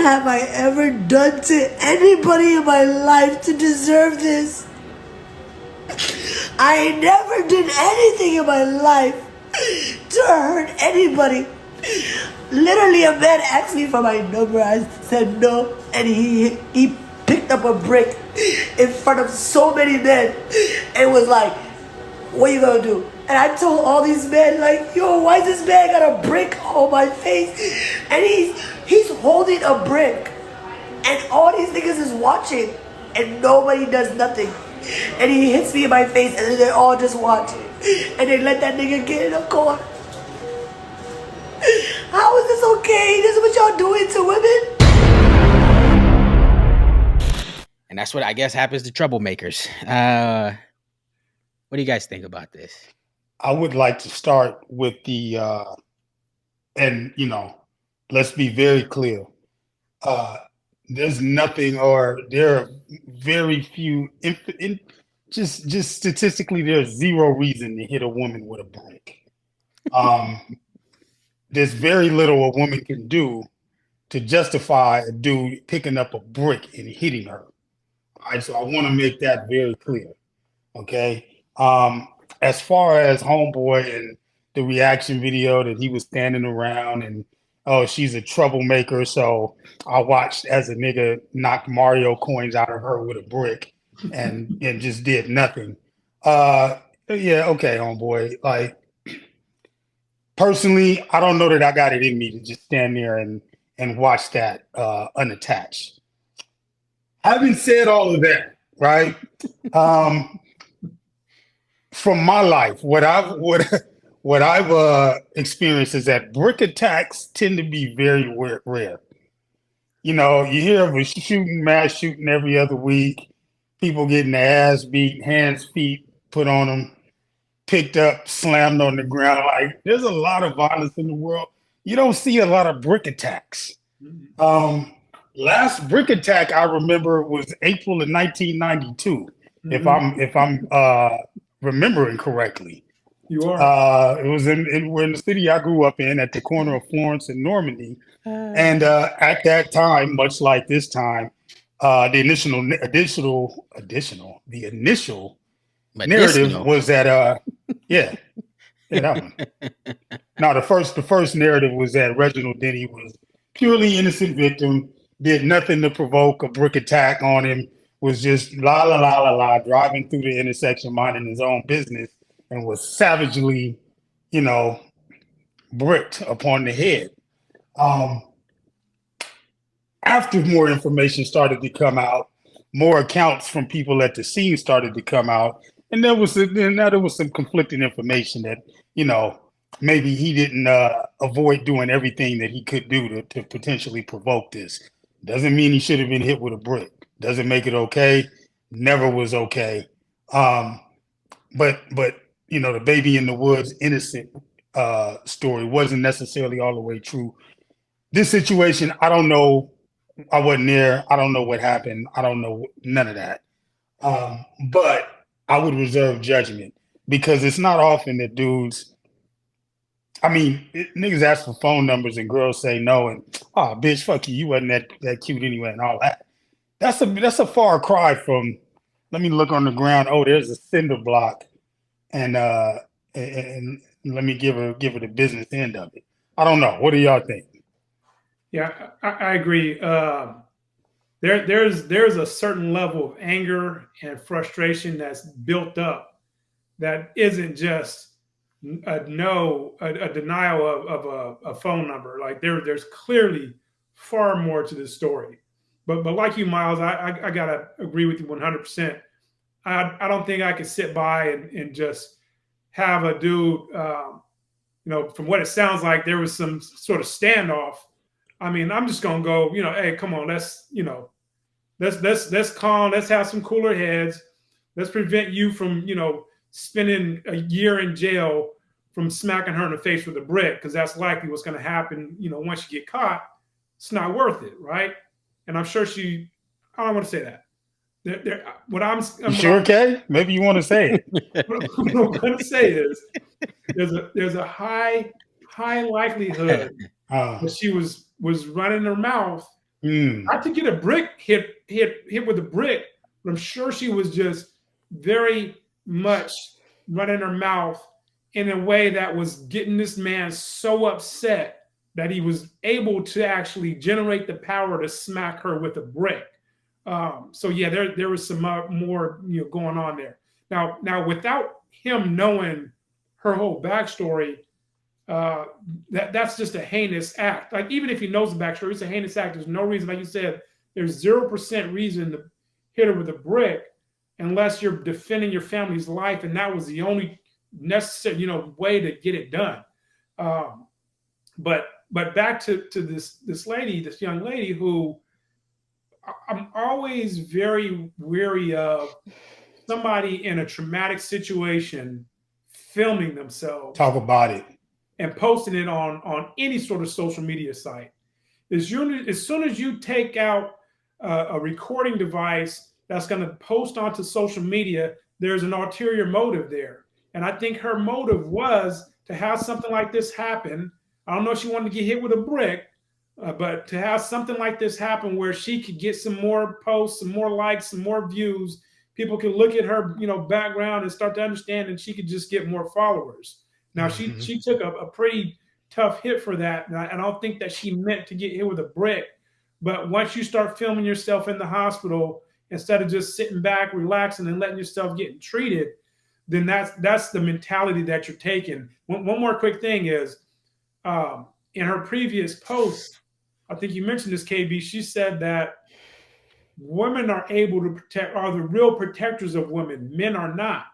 have I ever done to anybody in my life to deserve this? I never did anything in my life to hurt anybody. Literally, a man asked me for my number. I said no, and he picked up a brick in front of so many men and was like, "What you gonna do?" And I told all these men, like, "Yo, why this man got a brick on my face?" And he's holding a brick, and all these niggas is watching, and nobody does nothing. And he hits me in my face, and then they all just watching, and they let that nigga get in a corner. How is this okay? This is what y'all doing to women? And that's what I guess happens to troublemakers. What do you guys think about this? I would like to start with the, and let's be very clear. There's nothing, or there are very few, just statistically, there's zero reason to hit a woman with a brick. There's very little a woman can do to justify a dude picking up a brick and hitting her. All right, so I want to make that very clear. Okay. As far as Homeboy and the reaction video that he was standing around and, oh, she's a troublemaker, so I watched as a nigga knock Mario coins out of her with a brick and just did nothing. Yeah, okay, Homeboy. Like, personally, I don't know that I got it in me to just stand there and watch that unattached. Having said all of that, right? From my life, what I've experienced is that brick attacks tend to be very rare. You hear of a mass shooting every other week, people getting their ass beat, hands, feet put on them, picked up, slammed on the ground. Like, there's a lot of violence in the world. You don't see a lot of brick attacks. Last brick attack I remember was April of 1992, if I'm remembering correctly. You are. It was we're in the city I grew up in at the corner of Florence and Normandy. And at that time, much like this time, the initial narrative was that that one. Now the first narrative was that Reginald Denny was purely innocent victim, did nothing to provoke a brick attack on him, was just driving through the intersection, minding his own business, and was savagely, bricked upon the head. After more information started to come out, more accounts from people at the scene started to come out, and there was some conflicting information that, maybe he didn't avoid doing everything that he could do to potentially provoke this. Doesn't mean he should have been hit with a brick. Doesn't make it okay. Never was okay. But the baby in the woods innocent story wasn't necessarily all the way true. This situation, I don't know. I wasn't there. I don't know what happened. I don't know none of that. But I would reserve judgment because it's not often that dudes. Niggas ask for phone numbers and girls say no, and bitch, fuck you. You wasn't that cute anyway, and all that. That's a far cry from. Let me look on the ground. Oh, there's a cinder block, and let me give her the business end of it. I don't know. What do y'all think? Yeah, I agree. There's a certain level of anger and frustration that's built up that isn't just a denial of a phone number. Like there's clearly far more to this story. But like you, Miles, I gotta agree with you 100%. I don't think I could sit by and just have a dude. From what it sounds like, there was some sort of standoff. I'm just gonna go. Hey, come on, let's calm. Let's have some cooler heads. Let's prevent you from spending a year in jail from smacking her in the face with a brick, because that's likely what's going to happen. Once you get caught, it's not worth it, right? And I'm sure I don't want to say that. Maybe you want to say it. What I'm going to say is there's a high likelihood that she was running her mouth Mm. Not to get a brick hit with a brick, but I'm sure she was just very much running her mouth in a way that was getting this man so upset that he was able to actually generate the power to smack her with a brick. So yeah, there was some more going on there. Now without him knowing her whole backstory, uh, that's just a heinous act. Like even if he knows the backstory, it's a heinous act. There's no reason, like you said, there's 0% reason to hit her with a brick unless you're defending your family's life, and that was the only necessary, way to get it done. Um, but back to this lady, this young lady who I'm always very weary of somebody in a traumatic situation filming themselves Talk about it. and posting it on any sort of social media site. As soon as you take out a recording device that's going to post onto social media, there's an ulterior motive there. And I think her motive was to have something like this happen. I don't know if she wanted to get hit with a brick, but to have something like this happen where she could get some more posts, some more likes, some more views, people could look at her, background and start to understand, and she could just get more followers. Now Mhm. she took a pretty tough hit for that, and I don't think that she meant to get hit with a brick. But once you start filming yourself in the hospital instead of just sitting back, relaxing, and letting yourself get treated, then that's the mentality that you're taking. One more quick thing is, in her previous post, I think you mentioned this, KB. She said that women are able to are the real protectors of women. Men are not.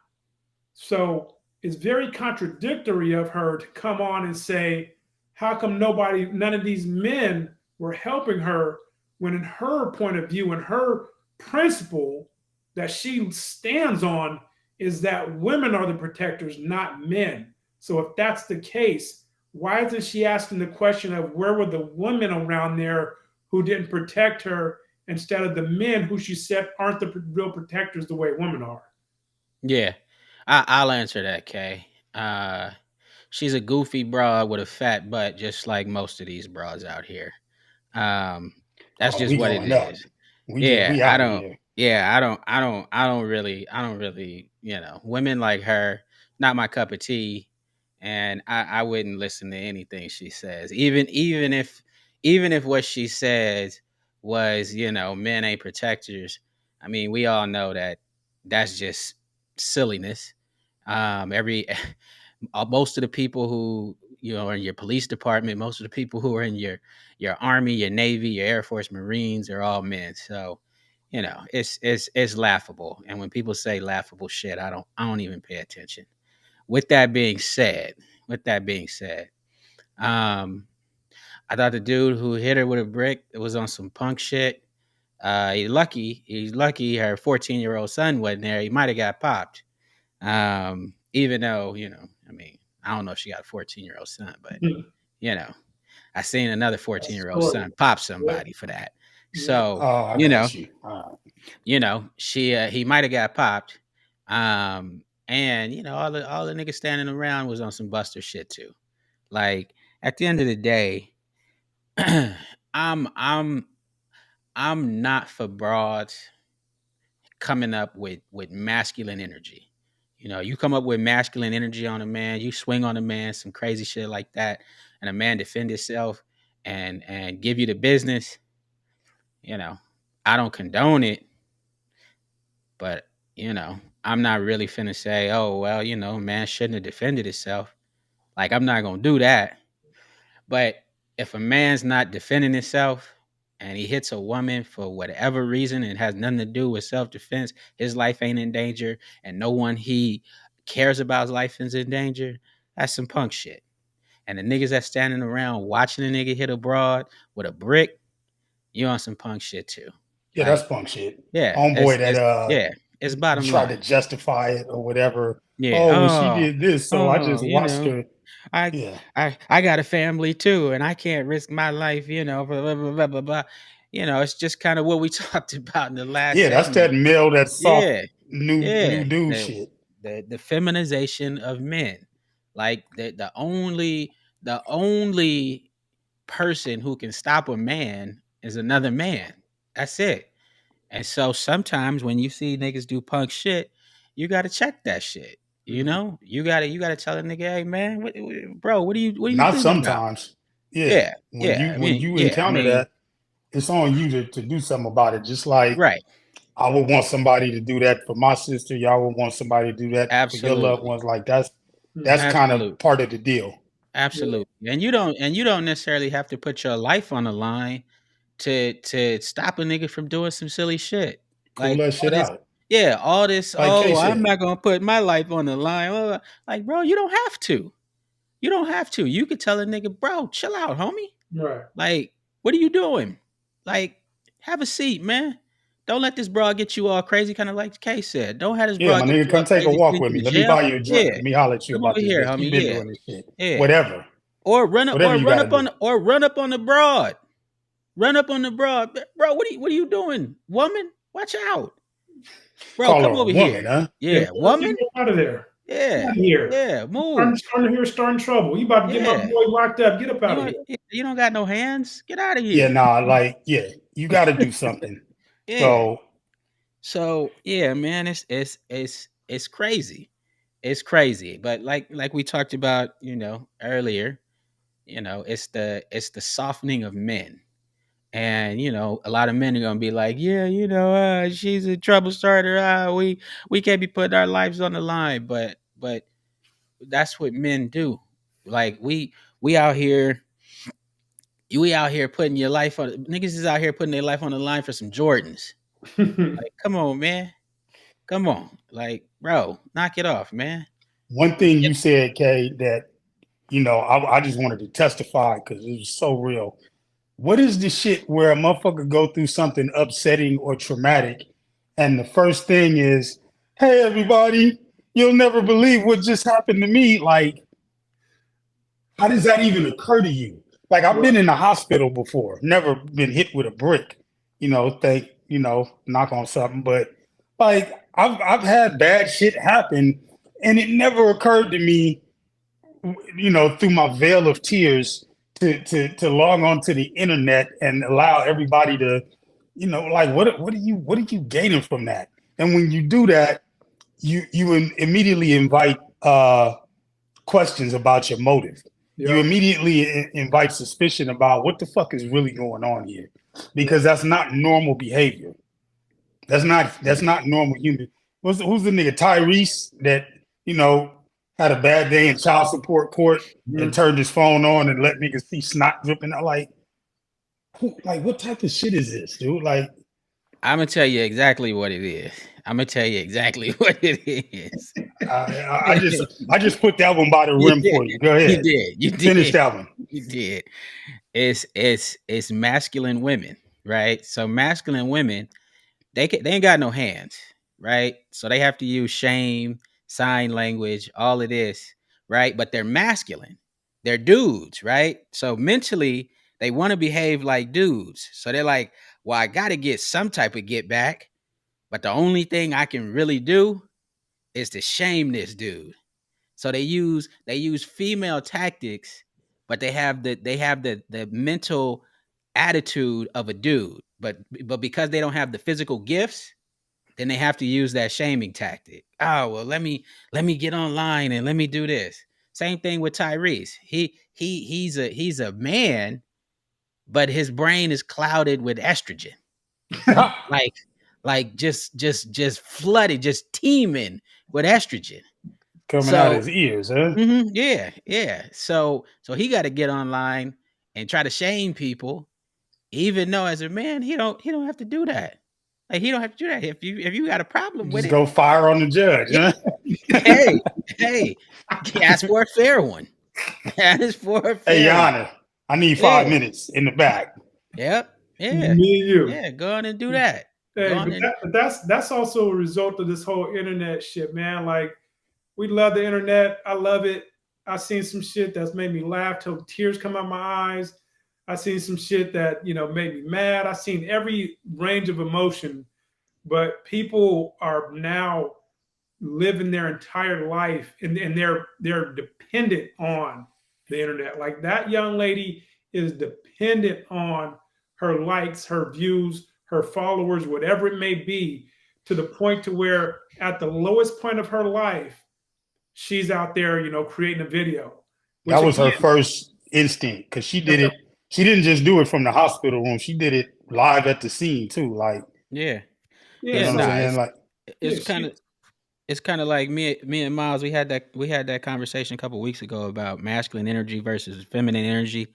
So it's very contradictory of her to come on and say, how come none of these men were helping her, when in her point of view and her principle that she stands on is that women are the protectors, not men. So if that's the case, why isn't she asking the question of where were the women around there who didn't protect her instead of the men who she said aren't the real protectors the way women are? Yeah, I'll answer that, Kay. Uh, she's a goofy broad with a fat butt, just like most of these broads out here. Um, that's Oh, just we what it going up. is. We Yeah, I out of don't. here. Yeah, I don't really. Women like her, not my cup of tea, and I wouldn't listen to anything she says, even if what she says was, men ain't protectors. I mean, we all know that that's just silliness. Every most of the people who are in your police department, most of the people who are in your army, your navy, your air force, marines are all men. So it's laughable. And when people say laughable shit, I don't even pay attention. With that being said, with that being said, um, I thought the dude who hit her with a brick was on some punk shit. He's lucky her 14-year-old son wasn't there. He might have got popped. Even though, I mean, I don't know if she got a 14-year-old son, but you know, I seen another 14-year-old Story. son pop Yeah. somebody for that. Yeah. So, Oh, I you know, got you. she he might have got popped. And all the niggas standing around was on some Buster shit too. Like at the end of the day, I'm I'm I'm not for broads coming up with masculine energy. You come up with masculine energy on a man, you swing on a man, some crazy shit like that, and a man defend himself and give you the business. You know, I don't condone it, but I'm not really finna say, oh well, man shouldn't have defended himself. Like I'm not gonna do that. But if a man's not defending himself and he hits a woman for whatever reason and has nothing to do with self defense, his life ain't in danger, and no one he cares about his life is in danger, that's some punk shit. And the niggas that's standing around watching a nigga hit a broad with a brick, you on some punk shit too. Yeah, that's Like, punk shit. yeah, Homeboy that yeah, it's bottom tried to line. justify it or whatever. Yeah. Oh, well, she Oh, did this, so I oh, just watched her. I Yeah, I got a family too, and I can't risk my life, blah blah blah blah blah. Blah. It's just kind of what we talked about in the last yeah, that's that segment. male, that soft Yeah, new yeah. dude The shit. the feminization of men, like the only person who can stop a man is another man. That's it. And so sometimes when you see niggas do punk shit, you gotta check that shit. You Mhm. know, you gotta tell a nigga, hey man, bro, what are you Not thinking about? sometimes. Yeah. Yeah, yeah. I When mean, you yeah. I encounter mean, that, it's on you to do something about it. Just like right. I would want somebody to do that for my sister. Y'all would want somebody to do that for your loved Absolutely, ones. Like that's Mhm. kind of absolutely, part of the deal. Yeah. absolutely. And you don't necessarily have to put your life on the line to stop a nigga from doing some silly shit. Cool Like that all shit this, out. yeah, all this. Like Kay Oh, I'm said, not gonna put my life on the line. Like, bro, you don't have to. You don't have to. You could tell a nigga, bro, chill out, homie. Right. Like, what are you doing? Like, have a seat, man. Don't let this broad get you all crazy, kind of like Kay said. Don't have this yeah, broad my get nigga, you all come take a crazy, walk send with you me. to Let me jail. buy you a drink. Yeah, Let me holler at you come about over this here, bitch. You've homie. been Yeah, doing this shit. yeah. Whatever. Or Whatever you run gotta up do. on the broad. Run up on the broad, bro. What are you doing, woman? Watch out, bro. Call her Come a over woman, here. huh? Yeah. Yeah, woman. Get out of there. Get Yeah, out of here. yeah. Move. Starting trouble. You about to get my Yeah. boy locked up. Get up out You of ain't- here. you don't got no hands. Get out of Yeah, here. nah, like, yeah, you gotta do something. Yeah. So So yeah, man, it's crazy. It's crazy. But like we talked about, earlier, it's the softening of men. And a lot of men are gonna be like, yeah, she's a trouble starter. We can't be putting our lives on the line. But that's what men do. Like we out here putting your life on niggas is out here putting their life on the line for some Jordans. Like, come on, man. Come on. Like, bro, knock it off, man. one thing you said, Kay, that I just wanted to testify because it was so real. What is the shit where a motherfucker go through something upsetting or traumatic, and the first thing is, "Hey, everybody, you'll never believe what just happened to me." Like, how does that even occur to you? Like, I've been in the hospital before, never been hit with a brick, knock on something, but like, I've had bad shit happen, and it never occurred to me, through my veil of tears to log on to the internet and allow everybody to, like what are you gaining from that? And when you do that, you immediately invite questions about your motive. You Yep. immediately invite suspicion about what the fuck is really going on here, Yep. because that's not normal behavior. That's not normal human. Who's the nigga Tyrese that you know had a bad day in child support court and Mhm. turned his phone on and let niggas see snot dripping out? Like what type of shit is this, dude? Like I'm gonna tell you exactly what it is. I'm gonna tell you exactly what it is. I just put that one by the You rim did. for you. Go You ahead, did. You finish did. that one. You did. It's masculine women, right? So masculine women, they ain't got no hands, right? So they have to use shame, sign language, all of this, right? But they're masculine. They're dudes, right? So mentally, they want to behave like dudes. So they're like, well, I got to get some type of get back, but the only thing I can really do is to shame this dude. So they use female tactics, but they have the mental attitude of a dude. But because they don't have the physical gifts, then they have to use that shaming tactic. Oh, well, let me get online and let me do this. Same thing with Tyrese. He's a man, but his brain is clouded with estrogen. Like just flooded, just teeming with estrogen. Coming out So his ears, huh? yeah, yeah. So he got to get online and try to shame people, even though as a man he don't have to do that. Like he don't have to do that. If you got a problem with Just it, go fire on the judge, yeah, huh? hey, hey, ask for a fair one. Ask for a Hey, fair Your one. Honor, I need Yeah, 5 minutes in the back. yep, yeah, Me and you. yeah. Go on and do that. Go Hey, on but and that's also a result of this whole internet shit, man. Like we love the internet. I love it. I seen some shit that's made me laugh till tears come out my eyes. I seen some shit that made me mad. I seen every range of emotion, but people are now living their entire life and they're dependent on the internet. Like that young lady is dependent on her likes, her views, her followers, whatever it may be, to the point to where at the lowest point of her life, she's out there, creating a video. Which That was her again, first instinct because she did it. She didn't just do it from the hospital room. She did it live at the scene too. Like, Yeah. you yeah, know Yeah, what I'm so saying? Like, it's yeah, kind of like me and Miles. We had that conversation a couple weeks ago about masculine energy versus feminine energy.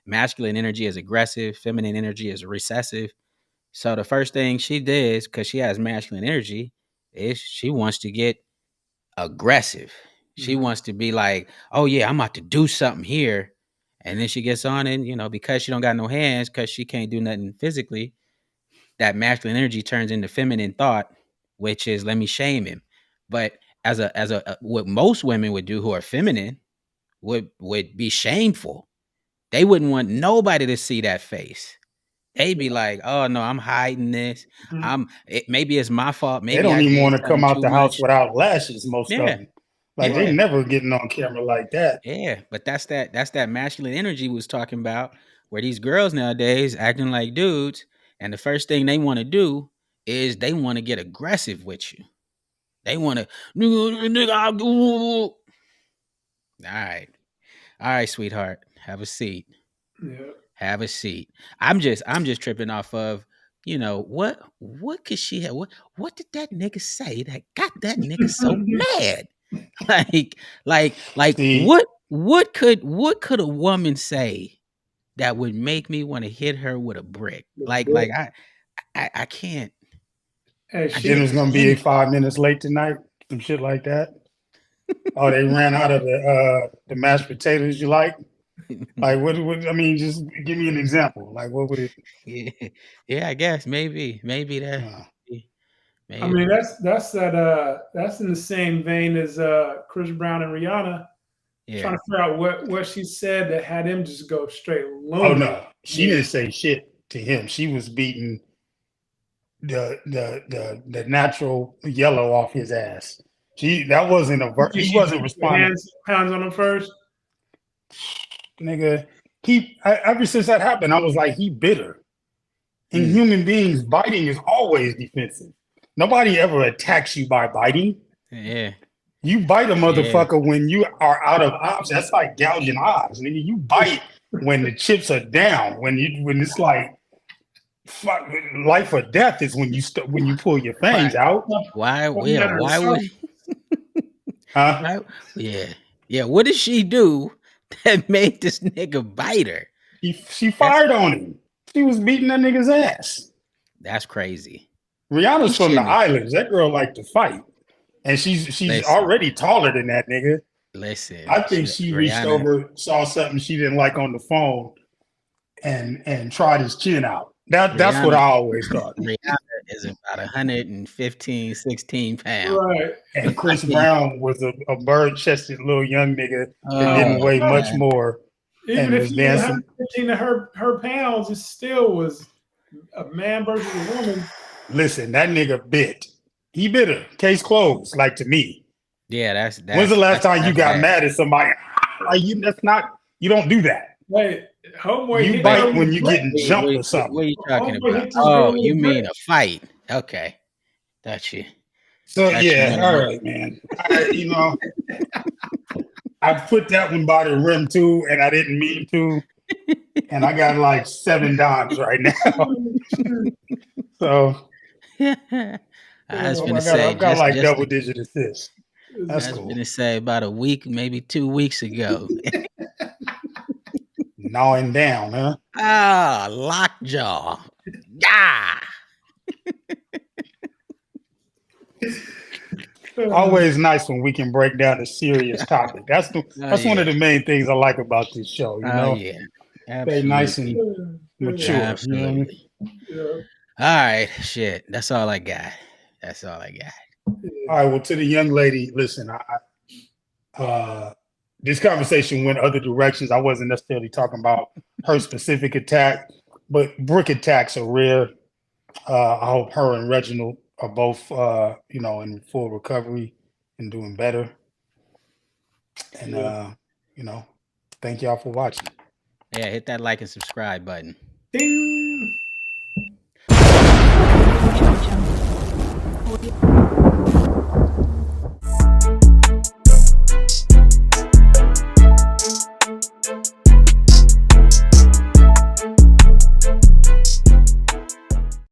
Masculine energy is aggressive. Feminine energy is recessive. So the first thing she did, because she has masculine energy, is she wants to get aggressive. She Mhm. wants to be like, oh yeah, I'm about to do something here. And then she gets on and, because she don't got no hands, because she can't do nothing physically, that masculine energy turns into feminine thought, which is let me shame him. But as a what most women would do who are feminine would be shameful. They wouldn't want nobody to see that face. They'd be like, "Oh no, I'm hiding this. Mhm. Maybe it's my fault. they Maybe don't I even did want to come something out too the house much." without lashes. Most of Yeah, them, like, they yeah, never getting on camera like that. yeah. But that's that masculine energy we was talking about, where these girls nowadays acting like dudes, and the first thing they want to do is they want to get aggressive with you. They want to, nigga, all right, all right, sweetheart, have a seat. Yeah. Have a seat. I'm just tripping off of, what could she have what did that nigga say that got that nigga so mad? Like See, what could a woman say that would make me want to hit her with a brick? Like I can't Hey, I she can't dinner's gonna be stand 5 minutes late tonight. Some shit like that. Oh, they ran out of the mashed potatoes you like. it. Like, what? I mean, just give me an example. Like, what would it? Yeah, yeah, I guess maybe that Uh, I mean, maybe that's in the same vein as Chris Brown and Rihanna trying yeah. to figure out what she said that had him just go straight oh lunatic. no, she didn't say shit to him. She was beating the natural yellow off his ass. That wasn't he She wasn't put her responding. hands on him first. Nigga, ever since that happened, I was like, he bitter. In Mm, human beings, biting is always defensive. Nobody ever attacks you by biting. yeah, You bite a yeah. motherfucker when you are out of options. That's like gouging eyes. Nigga, you bite when the chips are down. When it's like fuck, life or death is when you pull your fangs Why? out. Why? What Yeah. matter Why would? son? Huh? Why? Yeah. Yeah. What did she do that made this nigga bite her? She That's fired on him. She was beating that nigga's ass. that's crazy. He Rihanna's from the shouldn't have. islands. That girl like to fight. And she's Listen, already taller than that nigga. listen. I think she reached Rihanna, over, saw something she didn't like on the phone, and tried his chin out. That's what Rihanna, I always thought. Rihanna is about 115, 16 pounds. Right. And Chris Brown was a bird chested little young nigga that Oh didn't weigh much man, more Even and if was he was dancing. 115 of her pounds, it still was a man versus a woman. Listen, that nigga bit. He bit her. Case closed, like to me. yeah, When's the last time you that's got bad. mad at somebody? Like you don't do that. Wait, homeboy You hit Wait, bite her when with you a brick. getting jumped or what are something. you talking Homeboy about? hit this girl Oh, with you a mean brick. a fight? Okay, got you. So Got you yeah, on all the right, man. I put that one by the rim too, and I didn't mean to. And I got like 7 dimes right now. So I was gonna say I've got like just double digit assists. That's I was cool. gonna say about a week, maybe 2 weeks ago. Gnawing down, huh? Ah, lockjaw. Yeah. Always nice when we can break down a serious topic. Oh That's one yeah. of the main things I like about this show. Oh yeah. Stay nice Absolutely. and mature. You know what I mean? Absolutely. All right. Shit. That's all I got. That's all I got. All right. Well, to the young lady, listen. This conversation went other directions. I wasn't necessarily talking about her specific attack, but brick attacks are rare. I hope her and Reginald are both, in full recovery and doing better. And, thank y'all for watching. Yeah, hit that like and subscribe button.